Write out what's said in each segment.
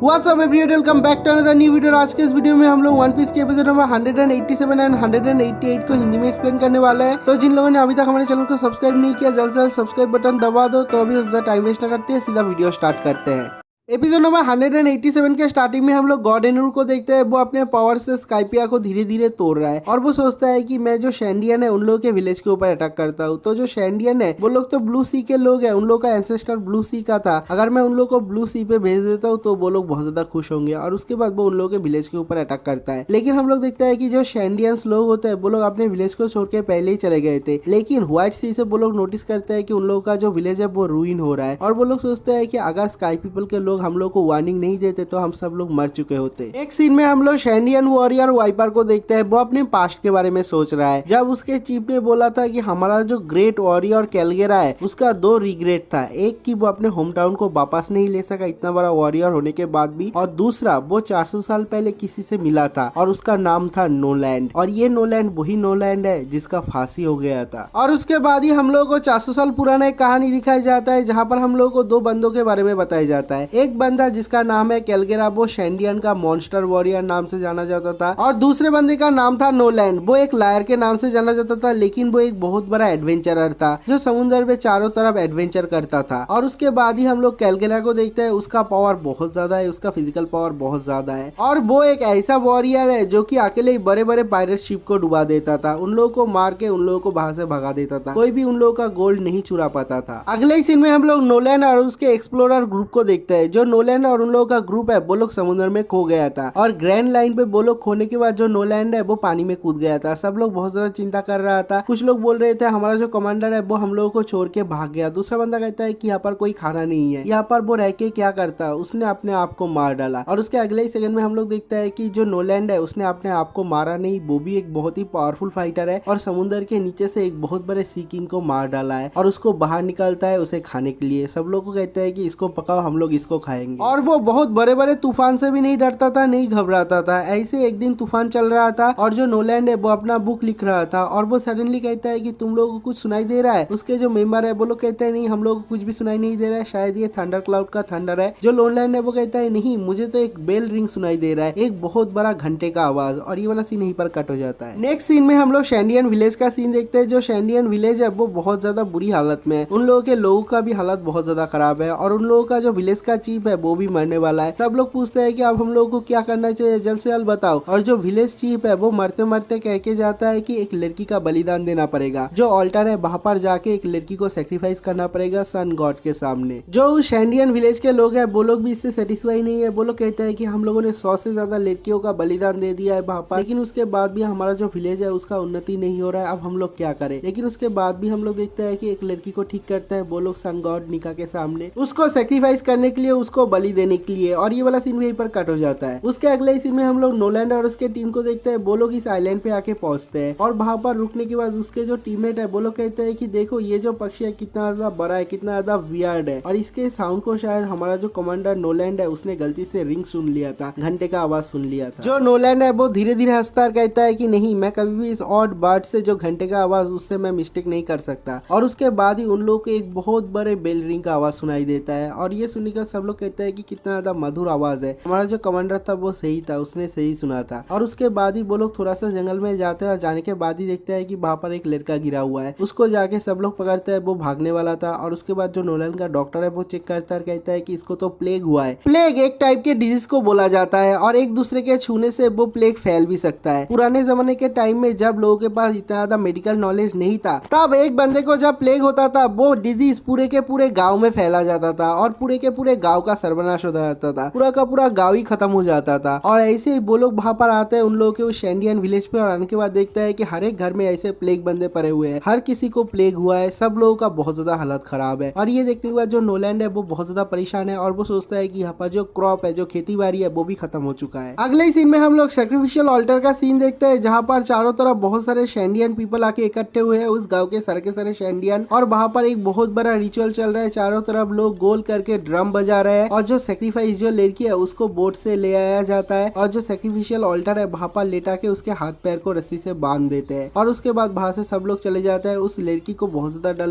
WhatsApp everyone, welcome back to another new video. आज के इस वीडियो में हम लोग वन पीस के एपिसोड नंबर 187 एंड 188 को हिंदी में एक्सप्लेन करने वाले हैं। तो जिन लोगों ने अभी तक हमारे चैनल को सब्सक्राइब नहीं किया, जल्द से जल्द सब्सक्राइब बटन दबा दो। तो अभी ज्यादा टाइम वेस्ट न करते हैं, सीधा वीडियो स्टार्ट करते हैं। एपिसोड नंबर 187 के स्टार्टिंग में हम लोग गॉड एनूर को देखते हैं। वो अपने पावर से स्काइपिया को धीरे धीरे तोड़ रहा है और वो सोचता है कि मैं जो शैंडियन है उन लोगों के विलेज के ऊपर अटैक करता हूँ। तो जो शैंडियन है वो लोग तो ब्लू सी के लोग हैं, उन लोगों का एंसेस्टर ब्लू सी का था। अगर मैं उन लोगों को ब्लू सी पे भेज देता हूँ तो वो लोग बहुत ज्यादा खुश होंगे और उसके बाद वो उन लोगों के विलेज के ऊपर अटैक करता है। लेकिन हम लोग देखते हैं कि जो शैंडियंस लोग होते हैं वो लोग अपने विलेज को छोड़ के पहले ही चले गए थे। लेकिन व्हाइट सी से वो लोग नोटिस करते हैं कि उन लोगों का जो विलेज है वो रूइन हो रहा है और वो लोग सोचते हैं कि अगर स्काई पीपल के लोग हम लोग को वार्निंग नहीं देते तो हम सब लोग मर चुके होते। एक सीन में हम लोग शैंडियन वॉरियर वाइपर को देखते हैं। वो अपने पास्ट के बारे में सोच रहा है। जब उसके चीफ ने बोला था कि हमारा जो ग्रेट वॉरियर कैलगेरा है उसका 2 रिग्रेट था। एक कि वो अपने होम टाउन को वापस नहीं ले सका इतना बड़ा वॉरियर होने के बाद भी, और दूसरा वो 400 साल पहले किसी से मिला था और उसका नाम था नोलैंड। और ये नोलैंड वही नोलैंड है जिसका फांसी हो गया था। और उसके बाद ही हम लोग को 400 साल पुराना एक कहानी दिखाई जाता है जहाँ पर हम लोग को 2 बंदों के बारे में बताया जाता है। एक बंदा जिसका नाम है कैलगेरा, वो शैंडियन का मॉन्स्टर वॉरियर नाम से जाना जाता था, और दूसरे बंदे का नाम था नोलैंड। वो एक लायर के नाम से जाना जाता था, लेकिन वो एक बहुत बड़ा एडवेंचरर था जो समुद्र में चारों तरफ एडवेंचर करता था। और उसके बाद ही हम लोग कैलगेरा को देखते हैं। उसका पावर बहुत ज्यादा है, उसका फिजिकल पावर बहुत ज्यादा है और वो एक ऐसा वॉरियर है जो कि अकेले ही बड़े बड़े पायरेट शिप को डुबा देता था। उन लोगों को मार के उन लोगों को बाहर से भगा देता था। कोई भी उन लोगों का गोल्ड नहीं चुरा पाता था। अगले ही सीन में हम लोग नोलैंड और उसके एक्सप्लोरर ग्रुप को देखते हैं। जो नोलैंड और उन लोगों का ग्रुप है वो लोग समुद्र में खो गया था और ग्रैंड लाइन पे वो लोग खोने के बाद जो नोलैंड है वो पानी में कूद गया था। सब लोग बहुत ज्यादा चिंता कर रहा था। कुछ लोग बोल रहे थे हमारा जो कमांडर है वो हम लोगों को छोड़ के भाग गया। दूसरा बंदा कहता है कि यहाँ पर कोई खाना नहीं है, यहाँ पर वो रह के क्या करता, उसने अपने आप को मार डाला। और उसके अगले ही सेकंड में हम लोग देखते हैं कि जो नोलैंड है उसने अपने आप को मारा नहीं, वो भी एक बहुत ही पावरफुल फाइटर है और समुद्र के नीचे से एक बहुत बड़े सी किंग को मार डाला है और उसको बाहर निकालता है उसे खाने के लिए। सब लोग को कहता है कि इसको पकाओ, हम लोग इसको खाएंगे। और वो बहुत बड़े बड़े तूफान से भी नहीं डरता था, नहीं घबराता था। ऐसे एक दिन तूफान चल रहा था और जो नोलैंड है वो अपना बुक लिख रहा था और वो सडनली कहता है कि तुम लोगों को कुछ सुनाई दे रहा है। उसके जो मेंबर है वो लोग कहते हैं नहीं, हम लोगों को कुछ भी सुनाई नहीं दे रहा है, शायद ये थंडर क्लाउड का थंडर है। जो नोलैंड है वो कहता है नहीं, मुझे तो एक बेल रिंग सुनाई दे रहा है, एक बहुत बड़ा घंटे का आवाज। और ये वाला सीन यहीं पर कट हो जाता है। नेक्स्ट सीन में हम लोग शैंडियन विलेज का सीन देखते हैं। जो शैंडियन विलेज है वो बहुत ज्यादा बुरी हालत में है। उन लोगों के लोगों का भी हालत बहुत ज्यादा खराब है और उन लोगों का जो विलेज का चीफ है वो भी मरने वाला है। सब लोग पूछते हैं कि अब हम लोगों को क्या करना चाहिए, जल्द से जल्द बताओ। और जो विलेज चीफ है वो मरते मरते कह के जाता है कि एक लड़की का बलिदान देना पड़ेगा। जो ऑल्टर है वहां पर जाके एक लड़की को सेक्रीफाइस करना पड़ेगा सन गॉड के सामने। जो शैंडियन विलेज के लोग हैं वो लोग भी इससे सेटिस्फाई नहीं है। वो लोग कहते हैं कि हम लोगों ने 100 से ज्यादा लड़कियों का बलिदान दे दिया है वहां पर, लेकिन उसके बाद भी हमारा जो विलेज है उसका उन्नति नहीं हो रहा है। अब हम लोग क्या करें। लेकिन उसके बाद भी हम लोग देखते हैं कि एक लड़की को ठीक करते हैं वो लोग सन गॉड निका के सामने, उसको सेक्रीफाइस करने के लिए, उसको बलि देने के लिए। और ये वाला सीन वहीं पर कट हो जाता है। उसके अगले सीन में हम लोग नोलैंड और उसके टीम को देखते हैं। वो लोग इस आइलैंड पे आके पहुंचते हैं और वहां पर रुकने के बाद उसके जो टीममेट है वो लोग कहते हैं कि देखो ये जो पक्षी है कितना ज्यादा बड़ा है, कितना ज्यादा वियर्ड है। और इसके साउंड को शायद हमारा जो कमांडर नोलैंड है उसने गलती से रिंग सुन लिया था, घंटे का आवाज सुन लिया था। जो नोलैंड है वो धीरे धीरे हंसता कहता है कि नहीं, मैं कभी भी इस ऑड बर्ड से जो घंटे का आवाज उससे मैं मिस्टेक नहीं कर सकता। और उसके बाद ही उन लोग को एक बहुत बड़े बेल रिंग का आवाज सुनाई देता है और ये सुनकर सब लोग कहते हैं कि कितना ज्यादा मधुर आवाज है। हमारा जो कमांडर था वो सही था, उसने सही सुना था। और उसके बाद ही वो लोग थोड़ा सा जंगल में जाते हैं और जाने के बाद ही देखते हैं कि वहां पर एक लड़का गिरा हुआ है। उसको जाके सब लोग पकड़ते हैं, वो भागने वाला था। और उसके बाद जो नोलैंड का डॉक्टर है वो चेक करता है, कहता है कि इसको तो प्लेग हुआ है। प्लेग एक टाइप के डिजीज को बोला जाता है और एक दूसरे के छूने से वो प्लेग फैल भी सकता है। पुराने जमाने के टाइम में जब लोगों के पास इतना ज्यादा मेडिकल नॉलेज नहीं था, तब एक बंदे को जब प्लेग होता था वो डिजीज पूरे के पूरे गाँव में फैला जाता था और पूरे के पूरे गाँव का सर्वनाश हो जाता था, पूरा का पूरा गाँव ही खत्म हो जाता था। और ऐसे ही वो लोग वहां पर आते हैं उन लोगों के उस शैंडियन विलेज पे और आने के बाद देखता है कि हर एक घर में ऐसे प्लेग बंदे पड़े हुए हैं, हर किसी को प्लेग हुआ है, सब लोगों का बहुत ज्यादा हालत खराब है। और ये देखने के बाद जो नोलैंड है वो बहुत ज्यादा परेशान है और वो सोचता है कि यहाँ पर जो क्रॉप है, जो खेती बाड़ी है वो भी खत्म हो चुका है। अगले ही सीन में हम लोग सैक्रिफिशियल ऑल्टर का सीन देखते हैं जहाँ पर चारों तरफ बहुत सारे शैंडियन पीपल आके इकट्ठे हुए हैं, उस गाँव के सारे शैंडियन। और वहाँ पर एक बहुत बड़ा रिचुअल चल रहा है। चारों तरफ लोग गोल करके ड्रम बजा रहे हैं और जो सेक्रीफाइस जो लड़की है उसको बोट से ले आया जाता है और जो सेक्रीफिशियल ऑल्टर है वहां पर लेटा के उसके हाथ पैर को रस्सी से बांध देते हैं और उसके बाद वहां से सब लोग चले जाते हैं। उस लड़की को बहुत ज्यादा डर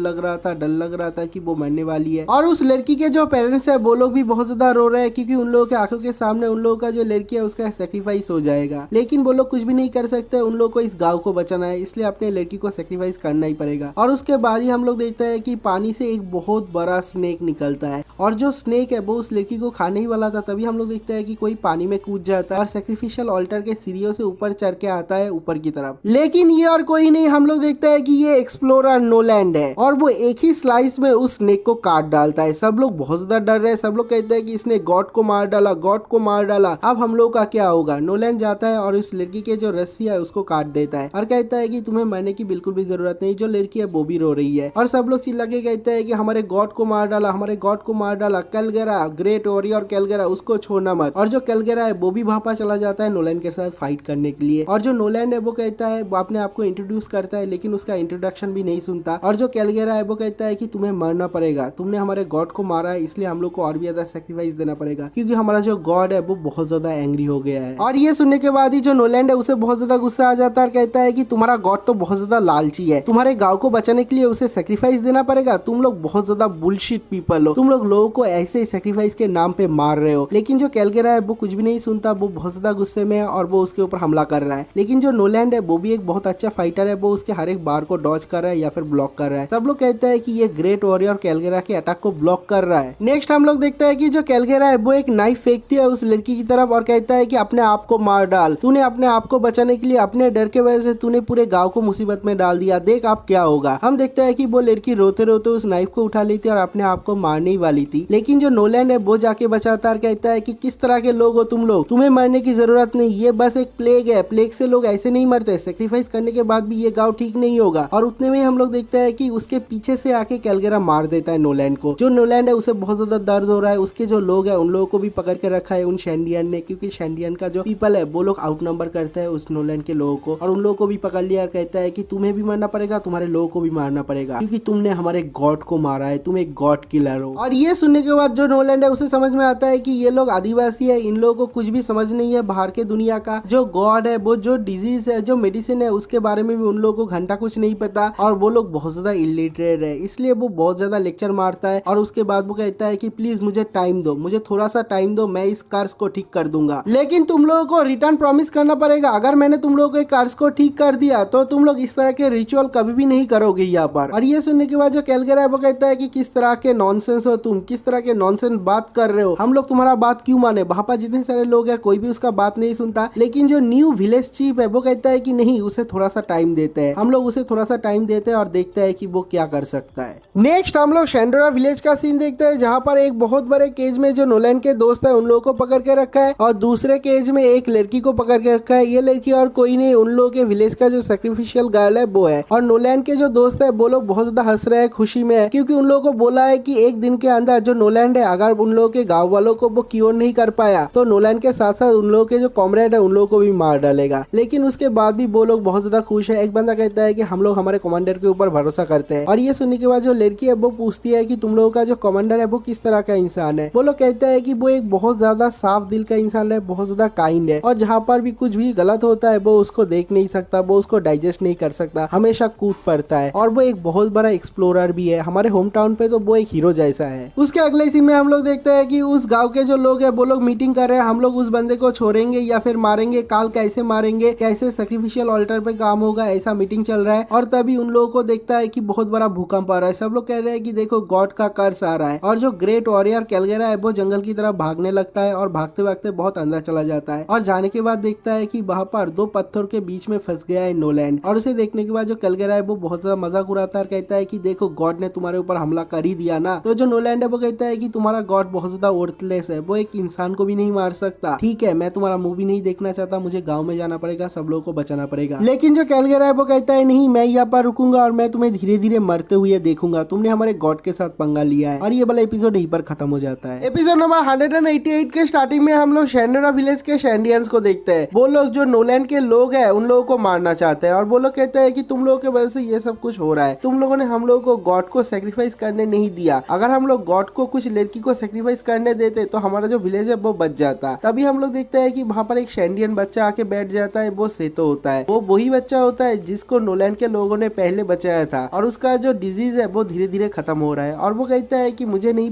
लग रहा था कि वो मरने वाली है और उस लड़की के जो पेरेंट्स है वो लोग भी बहुत ज्यादा रो रहे हैं क्योंकि उन लोगों के आंखों के सामने उन लोगों का जो लड़की है उसका सेक्रीफाइस हो जाएगा। लेकिन वो लोग कुछ भी नहीं कर सकते, उन लोगों को इस गांव को बचाना है, इसलिए अपने लड़की को सेक्रीफाइस करना ही पड़ेगा। और उसके बाद ही हम लोग देखते हैं कि पानी से एक बहुत बड़ा स्नेक निकलता है और जो स्नेक है वो उस लड़की को खाने ही वाला था। तभी हम लोग देखते हैं कि कोई पानी में कूद जाता है और सेक्रीफिशियल ऑल्टर के सीढ़ियों से ऊपर चढ़ के आता है ऊपर की तरफ। लेकिन ये और कोई नहीं, हम लोग देखते हैं कि ये एक्सप्लोरर नोलैंड है और वो एक ही स्लाइस में उस स्नेक को काट डालता है। सब लोग बहुत ज्यादा डर रहे हैं, सब लोग कहते हैं कि इसने गॉड को मार डाला, गॉड को मार डाला, अब हम लोग का क्या होगा। नोलैंड जाता है और उस लड़की के जो रस्सी है उसको काट देता है और कहता है कि तुम्हें मरने की बिल्कुल भी जरूरत नहीं। जो लड़की है वो भी रो रही है और सब लोग चिल्ला के कहते हैं कि हमारे गॉड को मार डाला, हमारे गॉड को मार डाला, कैलगेरा ग्रेट वॉरियर कैलगेरा, उसको छोड़ना मत। और जो कैलगेरा है वो भी वहां पर चला जाता है नोलैंड के साथ फाइट करने के लिए और जो नोलैंड है वो कहता है, वो अपने आप को इंट्रोड्यूस करता है लेकिन उसका इंट्रोडक्शन भी नहीं सुनता और जो कैलगेरा है वो कहता है कि तुम्हें मरना पड़ेगा, तुमने हमारे गॉड को मारा है इसलिए हम लोग को और भी ज्यादा सेक्रीफाइस देना पड़ेगा क्योंकि हमारा जो गॉड है वो बहुत ज्यादा एंग्री हो गया है। और ये सुनने के बाद ही जो नोलैंड है उसे बहुत ज्यादा गुस्सा आ जाता है और कहता है कि तुम्हारा गॉड तो बहुत ज्यादा लालची है, तुम्हारे गांव को बचाने के लिए उसे सेक्रीफाइस देना पड़ेगा, तुम लोग बहुत ज्यादा बुलशिट पीपल हो, तुम लोग लोगों को ऐसे ही सेक्रीफाइस के नाम पे मार रहे हो। लेकिन जो कैलगेरा है वो कुछ भी नहीं सुनता, वो बहुत ज्यादा गुस्से में है और वो उसके ऊपर हमला कर रहा है। लेकिन जो नोलैंड है वो भी एक बहुत अच्छा फाइटर है, वो उसके हर एक बार को डॉज कर रहा है या फिर ब्लॉक कर रहा है। सब लोग कहते हैं कि ये ग्रेट वॉरियर कैलगेरा के अटैक को ब्लॉक कर रहा है। नेक्स्ट हम लोग देखते हैं कि जो कैलगेरा है वो एक नाइफ फेंकती है उस लड़की की तरफ और कहता है कि अपने आप को मार डाल, तूने अपने आप को बचाने के लिए अपने डर के वजह से तूने पूरे गांव को मुसीबत में डाल दिया, देख आप क्या होगा। हम देखते हैं कि वो लड़की रोते रोते उस नाइफ को उठा लेती है और अपने आप को मारने ही वाली थी। लेकिन जो नोलैंड है वो जाके बचाता और कहता है कि किस तरह के लोग हो तुम लोग, तुम्हें मरने की जरूरत नहीं, ये बस एक प्लेग है, प्लेग से लोग ऐसे नहीं मरते, सेक्रीफाइस करने के बाद भी ये गांव ठीक नहीं होगा। और उतने में हम लोग देखते हैं कि उसके पीछे से आके कैलगेरा मार देता है नोलैंड को। जो नोलैंड है उसे बहुत ज्यादा दर्द हो रहा है, उसके जो लोग है उन लोगों को भी पकड़ के रखा है उन शैंडियन ने, क्योंकि शैंडियन का जो पीपल है वो लोग आउट नंबर करते हैं उस नोलैंड के लोगों को और उन लोगों को भी पकड़ लिया और कहता है कि तुम्हें भी मरना पड़ेगा, तुम्हारे लोगों को भी मारना पड़ेगा क्योंकि तुमने हमारे गॉड को मारा है, तुम एक गॉड किलर हो। और ये सुनने के बाद जो नोलैंड है उसे समझ में आता है कि ये लोग आदिवासी है, इन लोगों को कुछ भी समझ नहीं है बाहर के दुनिया का। जो गॉड है वो जो डिजीज है, जो मेडिसिन है उसके बारे में भी उन लोगों को घंटा कुछ नहीं पता और वो लोग बहुत ज्यादा इलिटरेट है, इसलिए वो बहुत ज्यादा लेक्चर मारता है। और उसके बाद वो कहता है कि प्लीज मुझे टाइम दो, मुझे थोड़ा सा टाइम दो, मैं इस कर्ज को ठीक कर दूंगा, लेकिन तुम लोगों को रिटर्न प्रॉमिस करना पड़ेगा, अगर मैंने तुम लोगों के कर्ज को ठीक कर दिया तो तुम लोग इस तरह के रिचुअल कभी भी नहीं करोगे यहाँ पर। और ये सुनने के बाद जो कैलगेरा है वो कहता है कि किस तरह के नॉनसेंस हो तुम, किस तरह के नॉनसेंस बात कर रहे हो, हम लोग तुम्हारा बात क्यों माने, वहां पर जितने सारे लोग हैं कोई भी उसका बात नहीं सुनता। लेकिन जो न्यू विलेज चीफ है वो कहता है कि नहीं, उसे थोड़ा सा टाइम देते हैं, हम लोग उसे थोड़ा सा टाइम देते हैं और देखते हैं कि वो क्या कर सकता है। नेक्स्ट हम लोग शेंडोरा विलेज का सीन देखते हैं जहाँ पर एक बहुत बड़े केज में जो नोलैंड के दोस्त है उन लोगों को पकड़ के रखा है और दूसरे केज में एक लड़की को पकड़ के रखा है। ये लड़की और कोई नहीं, उन लोगों के विलेज का जो सैक्रिफिशियल गर्ल है वो है। और नोलैंड के जो दोस्त है वो लोग बहुत ज्यादा हंस रहे हैं, खुशी में है, क्योंकि उन लोगों को बोला है कि एक दिन के अंदर जो नोलैंड है अगर उन लोगों के गाँव वालों को वो क्योर नहीं कर पाया तो नोलैंड के साथ साथ उन लोगों के जो कॉमरेड है उन लोगों को भी मार डालेगा। लेकिन उसके बाद भी वो लोग बहुत ज्यादा खुश है। एक बंदा कहता है कि हम लोग हमारे कमांडर के ऊपर भरोसा करते हैं। और ये सुनने के बाद जो लड़की है वो पूछती है कि तुम लोगों का जो कमांडर है वो किस तरह का इंसान है। वो लोग कहते हैं कि वो एक बहुत ज्यादा साफ दिल का इंसान है, बहुत ज्यादा काइंड है और जहाँ पर भी कुछ भी गलत होता है वो उसको देख नहीं सकता, वो उसको डाइजेस्ट नहीं कर सकता, हमेशा कूद पड़ता है और वो एक बहुत बड़ा एक्सप्लोरर भी है। हमारे होम टाउन पे तो वो एक हीरो जैसा है। उसके अगले सीन में हम लोग देखते हैं कि उस गाँव के जो लोग है वो लोग मीटिंग कर रहे हैं, हम लोग उस बंदे को छोड़ेंगे या फिर मारेंगे, काल कैसे मारेंगे, कैसे सैक्रिफिशियल ऑल्टर पे काम होगा, ऐसा मीटिंग चल रहा है। और तभी उन लोगों को देखता है कि बहुत बड़ा भूकंप आ रहा है। सब लोग कह रहे हैं कि देखो गॉड का कर्स आ रहा है। और जो ग्रेट वॉरियर कैलगेरा है वो जंगल की तरफ भागने लगता है और भागते भागते बहुत अंदर चला जाता है और जाने के बाद देखता है कि वहां पर दो पत्थर के बीच में फंस गया है नोलैंड। और उसे देखने के बाद जो कैलगेरा है वो बहुत ज्यादा मजाक उड़ाता है और कहता है कि देखो गॉड ने तुम्हारे ऊपर हमला कर ही दिया ना। तो जो नोलैंड है वो कहता है कि तुम्हारा गॉड बहुत ज्यादा वर्थलेस है, वो एक इंसान को भी नहीं मार सकता। ठीक है, मैं तुम्हारा मूवी नहीं देखना चाहता, मुझे गाँव में जाना पड़ेगा, सब लोगों को बचाना पड़ेगा। लेकिन जो कैलगेरा है वो कहता है नहीं, मैं यहाँ पर रुकूंगा और मैं तुम्हें धीरे धीरे मरते हुए देखूंगा, तुमने हमारे गॉड के साथ पंगा लिया है। और ये वाला एपिसोड यहीं पर खत्म हो जाता है। एपिसोड नंबर 188 के स्टार्टिंग में हम लोग शेंडोरा विलेज के शैंडियंस को देखते हैं। वो लोग जो नोलैंड के लोग हैं उन लोगों को मारना चाहते हैं और वो लोग कहते हैं कि तुम लोगों की वजह से ये सब कुछ हो रहा है, तुम लोगों ने हम लोगों को गॉड को सैक्रिफाइस करने नहीं दिया, अगर हम लोग गॉड को कुछ लड़की को सेक्रीफाइस करने देते तो हमारा जो विलेज है वो बच जाता। तभी हम लोग देखते हैं कि वहाँ पर एक शैंडियन बच्चा आके बैठ जाता है, वो सेतो होता है। वो वही बच्चा होता है जिसको नोलैंड के लोगों ने पहले बचाया था और उसका जो डिजीज है वो धीरे धीरे खत्म हो रहा है। और वो कहता है कि मुझे नहीं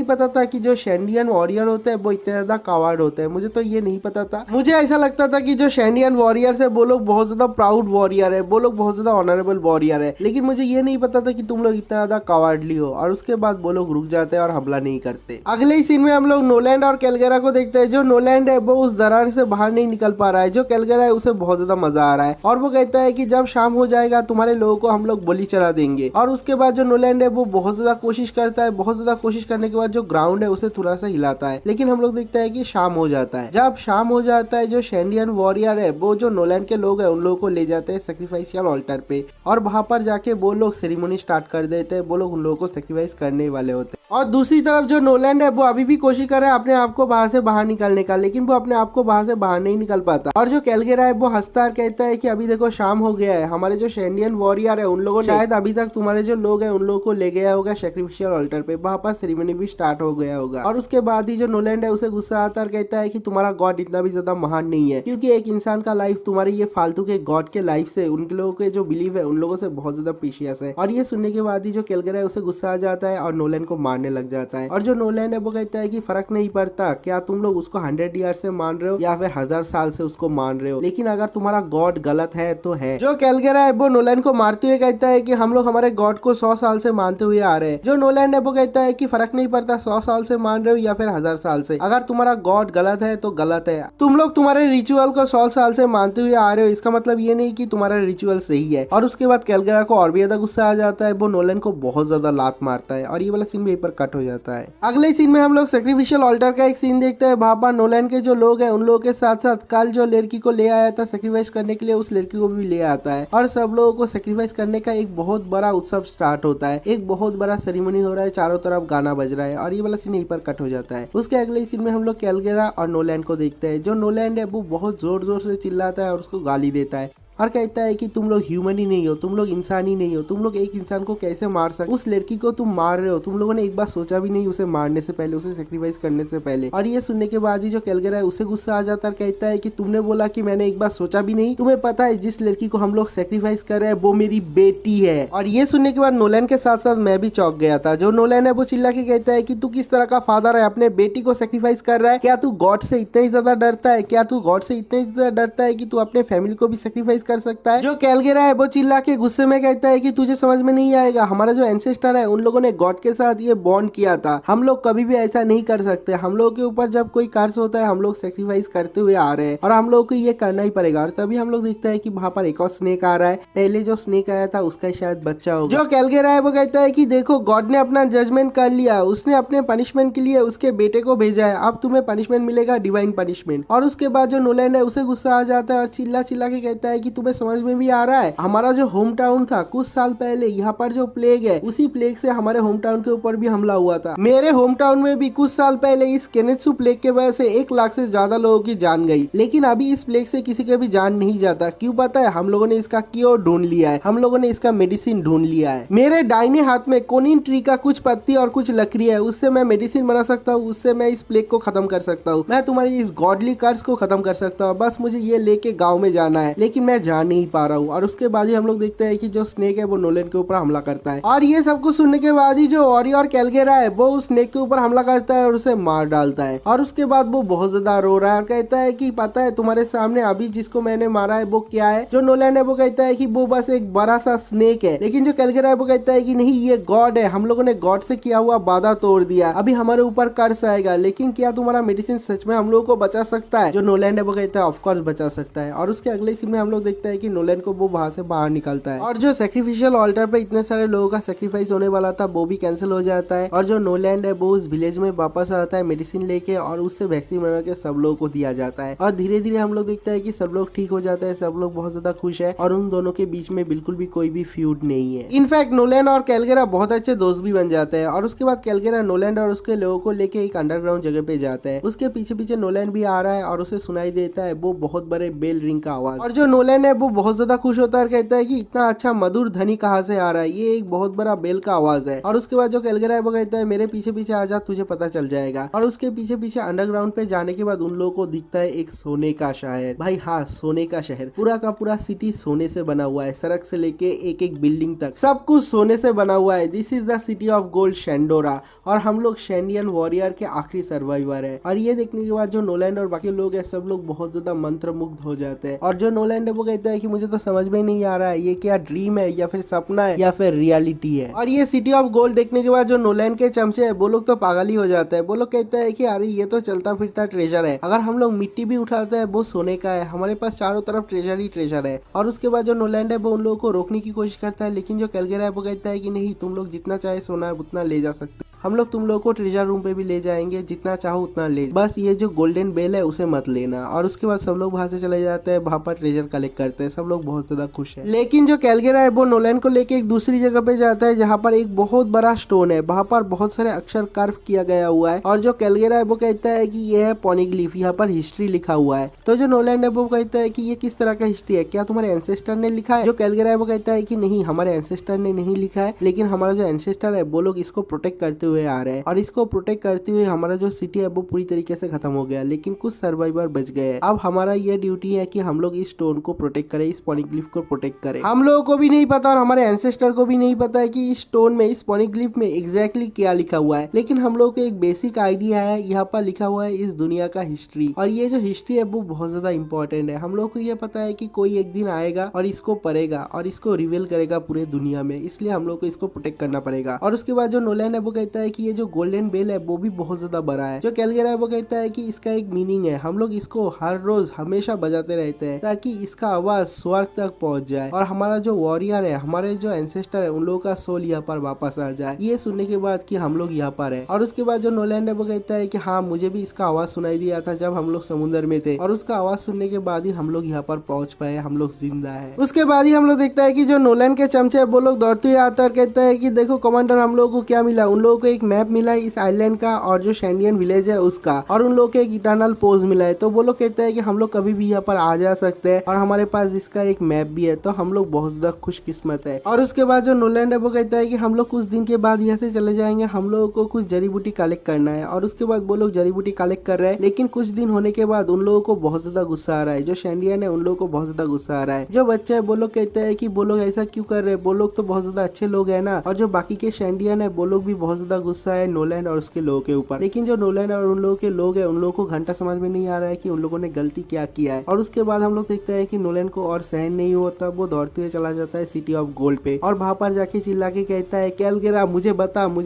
पता था कि जो शैंडियन वॉरियर होते हैं वो इतने ज्यादा कावर्ड होते हैं, मुझे तो ये नहीं पता था। मुझे ऐसा लगता था कि जो शैंडियन वॉरियर्स है वो लोग बहुत ज्यादा प्राउड वॉरियर है, वो लोग बहुत ज्यादा ऑनरेबल वॉरियर है, लेकिन मुझे ये नहीं पता था कि तुम लोग इतना ज्यादा कावर्डली हो। और उसके बाद वो लोग रुक जाते हैं और हमला नहीं करते। अगले ही सीन में हम लोग नोलैंड और कैलगेरा को देखते हैं। जो नोलैंड है वो उस दरार से बाहर नहीं निकल पा रहा है, जो कैलगेरा है उसे बहुत ज्यादा मजा आ रहा है और वो कहता है कि जब शाम हो जाएगा तुम्हारे लोगों को हम लोग बलि चढ़ा देंगे। और उसके बाद जो नोलैंड है वो बहुत ज्यादा कोशिश करता है, बहुत ज्यादा कोशिश करने के बाद जो ग्राउंड है उसे थोड़ा सा हिलाता है, लेकिन हम लोग देखते हैं कि शाम हो जाता है। जब शाम हो जाता है जो शैंडियन वॉरियर है वो जो नोलैंड के लोग हैं उन लोगों को ले जाते हैं सैक्रिफाइशियल ऑल्टर पे और वहां पर जाके वो लोग सेरेमनी स्टार्ट कर देते हैं। वो लोग उन लोगों को सैक्रिफाइस करने वाले होते हैं। और दूसरी तरफ जो नोलैंड है वो अभी भी कोशिश कर रहा है अपने आप को वहां से बाहर निकालने का, लेकिन वो अपने आप को वहां से बाहर नहीं निकल पाता। और जो कैलगेरा है वो हंसता और कहता है कि अभी देखो शाम हो गया है, हमारे जो शैंडियन वॉरियर है उन लोगों ने शायद अभी तक तुम्हारे जो लोग हैं उन लोगों को ले गया होगा सैक्रिफिशियल ऑल्टर पे, वहां पर सेरेमनी भी स्टार्ट हो गया होगा। और उसके बाद ही जो नोलैंड है उसे गुस्सा आता और कहता है कि तुम्हारा गॉड इतना भी ज्यादा महान नहीं है, क्योंकि एक इंसान का लाइफ तुम्हारी ये फालतू के गॉड के लाइफ से, उन लोगों के जो बिलीव है उन लोगों से बहुत ज्यादा प्रीशियस है। और ये सुनने के बाद ही जो कैलगेरा है उसे गुस्सा आ जाता है और नोलैंड को मारने लग जाता है। और जो नोलैंड है वो कहता है कि फर्क नहीं पड़ता क्या तुम लोग उसको 100 ईयर से मान रहे हो या फिर 1000 साल से उसको मान रहे हो, लेकिन अगर तुम्हारा गॉड गलत है तो है। जो कैलगेरा है वो नोलैंड को मारते हुए कहता है कि हम लोग हमारे गॉड को 100 साल से मानते हुए आ रहे हैं। जो नोलैंड है वो कहता है कि फर्क नहीं पड़ता 100 साल से मान रहे हो या फिर 1000 साल से, अगर तुम्हारा गॉड गलत है तो गलत है। तुम लोग तुम्हारे रिचुअल को 100 साल से मानते हुए आ रहे हो, इसका मतलब ये नहीं कि तुम्हारा रिचुअल सही है। और उसके बाद कैलगेरा को और भी ज्यादा गुस्सा आ जाता है, वो नोलैंड को बहुत ज्यादा लात मारता है और ये वाला सीन भी यहीं पर कट हो जाता है। अगले सीन में हम लोग सैक्रिफिशियल ऑल्टर का एक सीन देखते हैं। वहां पर नोलैंड के जो लोग हैं उन लोगों के साथ साथ कल जो लड़की को ले आया था सैक्रिफाइस करने के लिए उस लड़की को भी ले आता है और सब लोगों को सैक्रिफाइस करने का एक बहुत बड़ा उत्सव स्टार्ट होता है। एक बहुत बड़ा सेरेमनी हो रहा है, चारों तरफ गाना बज रहा है और ये वाला सीन यहीं पर कट हो जाता है। उसके अगले सीन में हम लोग कैलगेरा और नोलैंड को देखते हैं। जो नोलैंड है वो बहुत जोर जोर से चिल्लाता है और उसको गाली देता है और कहता है कि तुम लोग ह्यूमन ही नहीं हो, तुम लोग इंसान ही नहीं हो, तुम लोग एक इंसान को कैसे मार सकते, उस लड़की को तुम मार रहे हो, तुम लोगों ने एक बार सोचा भी नहीं उसे मारने से पहले, उसे सेक्रीफाइस करने से पहले। और ये सुनने के बाद ही जो कैलगेरा है उसे गुस्सा आ जाता है, कहता है कि तुमने बोला कि मैंने एक बार सोचा भी नहीं, तुम्हें पता है जिस लड़की को हम लोग सेक्रीफाइस कर रहे हैं वो मेरी बेटी है। और ये सुनने के बाद नोलैंड के साथ साथ मैं भी चौंक गया था। जो नोलैंड है वो चिल्ला के कहता है कि तू किस तरह का फादर है, अपने बेटी को सेक्रीफाइस कर रहा है, क्या तू गॉड से इतना ही ज्यादा डरता है, क्या तू गॉड से इतना ही ज्यादा डरता है कि तू अपने फैमिली को भी सेक्रीफाइस कर सकता है। जो कैलगेरा है वो चिल्ला के गुस्से में कहता है कि तुझे समझ में नहीं आएगा, हमारा जो एंसेस्टर है उन लोगों ने गॉड के साथ ये बॉन्ड किया था, हम लोग कभी भी ऐसा नहीं कर सकते, हम लोगों के ऊपर जब कोई कर्ज होता है हम लोग सेक्रीफाइस करते हुए आ रहे हैं और हम लोगों को ये करना ही पड़ेगा। और तभी हम लोग देखते हैं कि वहां पर एक और स्नेक आ रहा है, पहले जो स्नेक आया था उसका शायद बच्चा होगा। जो कैलगेरा है वो कहता है कि देखो गॉड ने अपना जजमेंट कर लिया, उसने अपने पनिशमेंट के लिए उसके बेटे को भेजा है, अब तुम्हें पनिशमेंट मिलेगा, डिवाइन पनिशमेंट। और उसके बाद जो नोलैंड है उसे गुस्सा आ जाता है और चिल्ला चिल्ला के कहता है कि तुम्हें समझ में भी आ रहा है, हमारा जो होम टाउन था कुछ साल पहले यहाँ पर जो प्लेग है उसी प्लेग से हमारे होम टाउन के ऊपर भी हमला हुआ था। मेरे होम टाउन में भी कुछ साल पहले इस केनेत्सु प्लेग के वजह से 1 लाख से ज्यादा लोगों की जान गई, लेकिन अभी इस प्लेग से किसी के भी जान नहीं जाता। क्यों पता है? हम लोगों ने इसका क्योर ढूंढ लिया है, हम लोगों ने इसका मेडिसिन ढूंढ लिया है। मेरे दाहिने हाथ में कोनिन ट्री का कुछ पत्ती और कुछ लकड़ी है, उससे मैं मेडिसिन बना सकता हूँ, उससे मैं इस प्लेग को खत्म कर सकता हूँ, मैं तुम्हारी इस गॉडली कर्ज को खत्म कर सकता हूँ। बस मुझे ये लेके गाँव में जाना है, लेकिन मैं जा नहीं पा रहा हूँ। और उसके बाद ही हम लोग देखते हैं कि जो स्नेक है वो नोलैंड के ऊपर हमला करता है और ये सब कुछ सुनने के बाद ही जो ऑरी और कैलगेरा है वो उस स्नेक के ऊपर हमला करता है और उसे मार डालता है। और उसके बाद वो बहुत ज्यादा रो रहा है और कहता है कि पता है तुम्हारे सामने अभी जिसको मैंने मारा है वो क्या है? जो नोलैंड है वो कहता है कि वो बस एक बड़ा सा स्नेक है, लेकिन जो कैलगेरा है वो कहता है कि नहीं ये गॉड है, हम लोगों ने गॉड से किया हुआ वादा तोड़ दिया, अभी हमारे ऊपर कर्ज आएगा, लेकिन क्या तुम्हारा मेडिसिन सच में हम लोगों को बचा सकता है? जो नोलैंड है वो कहता है ऑफकोर्स बचा सकता है। और उसके अगले सीन में हम लोग देखते हैं कि नोलैंड को वो वहां से बाहर निकलता है और जो सैक्रिफिशियल ऑल्टर पे इतने सारे लोगों का सैक्रिफाइस होने वाला था वो भी कैंसिल हो जाता है। और जो नोलैंड है वो उस विलेज में वापस आता है मेडिसिन लेके और उससे वैक्सीन बना के सब लोगों को दिया जाता है। और धीरे धीरे हम लोग देखते हैं कि सब लोग ठीक हो जाता है, सब लोग बहुत ज्यादा खुश है और उन दोनों के बीच में बिल्कुल भी कोई भी फ्यूड नहीं है। इनफैक्ट नोलैंड और कैलगेरा बहुत अच्छे दोस्त भी बन जाते हैं। और उसके बाद कैलगेरा नोलैंड और उसके लोगों को लेके एक अंडरग्राउंड जगह पे जाता है, उसके पीछे पीछे नोलैंड भी आ रहा है और उसे सुनाई देता है वो बहुत बड़े बेल रिंग का आवाज। और जो नोलैंड नोलन है वो बहुत ज्यादा खुश होता है और कहता है कि इतना अच्छा मधुर ध्वनि कहाँ से आ रहा है, ये एक बहुत बड़ा बेल का आवाज है। और उसके बाद जो कैलगेरा है वो कहता है मेरे पीछे पीछे आ जा, तुझे पता चल जाएगा। और उसके पीछे पीछे अंडरग्राउंड पे जाने के बाद उन लोगों को दिखता है एक सोने का शहर। भाई हाँ, सोने का शहर, पूरा का पूरा सिटी सोने से बना हुआ है, सड़क से लेके एक एक बिल्डिंग तक सब कुछ सोने से बना हुआ है। This is the city of gold Shandora. और हम लोग शेंडियन वॉरियर के आखिरी सर्वाइवर है। और ये देखने के बाद जो नोलैंड और बाकी लोग है सब लोग बहुत ज्यादा मंत्रमुग्ध हो जाते हैं। और जो नोलैंड है वो कहता है कि मुझे तो समझ में नहीं आ रहा है ये क्या ड्रीम है या फिर सपना है या फिर रियलिटी है। और ये सिटी ऑफ गोल्ड देखने के बाद जो नोलैंड के चमचे है वो लोग तो पागल ही हो जाते हैं। वो लोग कहते हैं कि अरे ये तो चलता फिरता ट्रेजर है, अगर हम लोग मिट्टी भी उठाते हैं वो सोने का है, हमारे पास चारों तरफ ट्रेजर ही ट्रेजर है। और उसके बाद जो नोलैंड है वो उन लोगों को रोकने की कोशिश करता है, लेकिन जो कैलगेरा है वो कहता है कि नहीं, तुम लोग जितना चाहे सोना है उतना ले जा सकते, हम लोग तुम लोग को ट्रेजर रूम पे भी ले जाएंगे, जितना चाहो उतना ले, बस ये जो गोल्डन बेल है उसे मत लेना। और उसके बाद सब लोग वहां से चले जाते हैं, वहां पर ट्रेजर कलेक्ट करते हैं, सब लोग बहुत ज्यादा खुश है। लेकिन जो कैलगेरा है वो नोलैंड को लेके एक दूसरी जगह पे जाता है जहाँ पर एक बहुत बड़ा स्टोन है, वहां पर बहुत सारे अक्षर कार्व किया गया हुआ है। और जो कैलगेरा है वो कहता है कि ये है पॉनिग्लिफ, यहाँ पर हिस्ट्री लिखा हुआ है। तो जो नोलैंड है वो कहता है कि ये किस तरह का हिस्ट्री है, क्या तुम्हारे एंसेस्टर ने लिखा है? जो कैलगेरा है वो कहता है कि नहीं, हमारे एंसेस्टर ने नहीं लिखा है, लेकिन हमारा जो एंसेस्टर है वो लोग इसको प्रोटेक्ट करते हुए आ रहे हैं। और इसको प्रोटेक्ट करते हुए हमारा जो सिटी है वो पूरी तरीके से खत्म हो गया, लेकिन कुछ सर्वाइवर बच गए। अब हमारा ये ड्यूटी है कि हम लोग इस स्टोन को प्रोटेक्ट करें, इस पॉनिग्लिफ को प्रोटेक्ट करें। हम लोगों को भी नहीं पता और हमारे एंसेस्टर को भी नहीं पता है कि इस स्टोन में, इस पॉनिग्लिफ में एग्जैक्टली क्या लिखा हुआ है, लेकिन हम लोग को एक बेसिक आइडिया है, यहाँ पर लिखा हुआ है इस दुनिया का हिस्ट्री। और ये जो हिस्ट्री है वो बहुत ज्यादा इंपॉर्टेंट है। हम लोग को ये पता है कि कोई एक दिन आएगा और इसको पढ़ेगा और इसको रिवील करेगा पूरे दुनिया में, इसलिए हम लोग को इसको प्रोटेक्ट करना पड़ेगा। और उसके बाद जो नोलैंड है वो कहता है कि ये जो गोल्डन बेल है वो भी बहुत ज्यादा बड़ा है। जो कैलगेरा है वो कहता है कि इसका एक मीनिंग है, हम लोग इसको हर रोज हमेशा बजाते रहते हैं ताकि इसका आवाज स्वर्ग तक पहुंच जाए और हमारा जो वॉरियर है, हमारे जो एंसेस्टर है, उन लोगों का सोल यहाँ पर वापस आ जाए। ये सुनने के बाद कि हम लोग यहाँ पर है। और उसके बाद जो नोलैंड है वो कहता है कि हाँ, मुझे भी इसका आवाज सुनाई दिया था जब हम लोग समुद्र में थे, और उसका आवाज सुनने के बाद ही हम लोग यहाँ पर पहुंच पाए, हम लोग जिंदा है। उसके बाद ही हम लोग देखता है कि जो नोलैंड के चमचे है वो लोग दौड़ते हुए आता है और कहता है कि देखो कमांडर, हम लोगों को क्या मिला, उन लोगों को एक मैप मिला है इस आइलैंड का और जो शेंडियन विलेज है उसका, और उन लोगों को एक इटर्नल पोज मिला है। तो वो लोग कहते हैं कि हम लोग कभी भी यहाँ पर आ जा सकते हैं और हमारे पास इसका एक मैप भी है, तो हम लोग बहुत ज्यादा खुशकिस्मत है। और उसके बाद जो नोलैंड है वो कहता है कि हम लोग कुछ दिन के बाद यहाँ से चले जाएंगे, हम लोगों को कुछ जड़ी बूटी कलेक्ट करना है। और उसके बाद वो लोग जड़ी बूटी कलेक्ट कर रहे हैं, लेकिन कुछ दिन होने के बाद उन लोगों को बहुत ज्यादा गुस्सा आ रहा है। जो शेंडियन है उन लोगों को बहुत ज्यादा गुस्सा आ रहा है। जो बच्चे है वो लोग कहते हैं कि वो लोग ऐसा क्यों कर रहे हैं, वो लोग तो बहुत ज्यादा अच्छे लोग है ना। और जो बाकी के शेंडियन है वो लोग भी बहुत ज्यादा गुस्सा है नोलैंड और उसके लोगों के ऊपर। लेकिन जो नोलैंड और उन लोगों के लोग है, उन लोगों को घंटा समझ में नहीं आ रहा है कि उन लोगों ने गलती क्या किया है। और उसके बाद हम लोग देखते हैं कि नोलैंड को और सहन नहीं होता, वो दौड़ते हुए चला जाता है सिटी ऑफ गोल्ड पे और वहां पर जाके चिल्ला के कहता है कैलगेरा, मुझे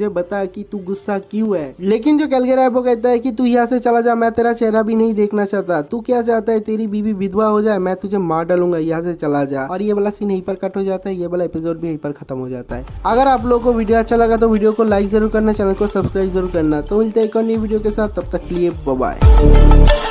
बता कि तू गुस्सा क्यों है। लेकिन जो कैलगेरा है वो कहता है कि तू यहाँ से चला जा, मैं तेरा चेहरा भी नहीं देखना चाहता। तू क्या चाहता है, तेरी बीवी विधवा हो जाए, मैं तुझे मार डालूंगा, यहाँ से चला जा। और ये वाला सीन यहीं पर कट हो जाता है, ये वाला एपिसोड भी यहीं पर खत्म हो जाता है। अगर आप लोगों को वीडियो अच्छा लगा तो वीडियो को लाइक जरूर करना, चैनल को सब्सक्राइब जरूर करना। तो मिलते हैं एक और नई वीडियो के साथ, तब तक के लिए बाय बाय।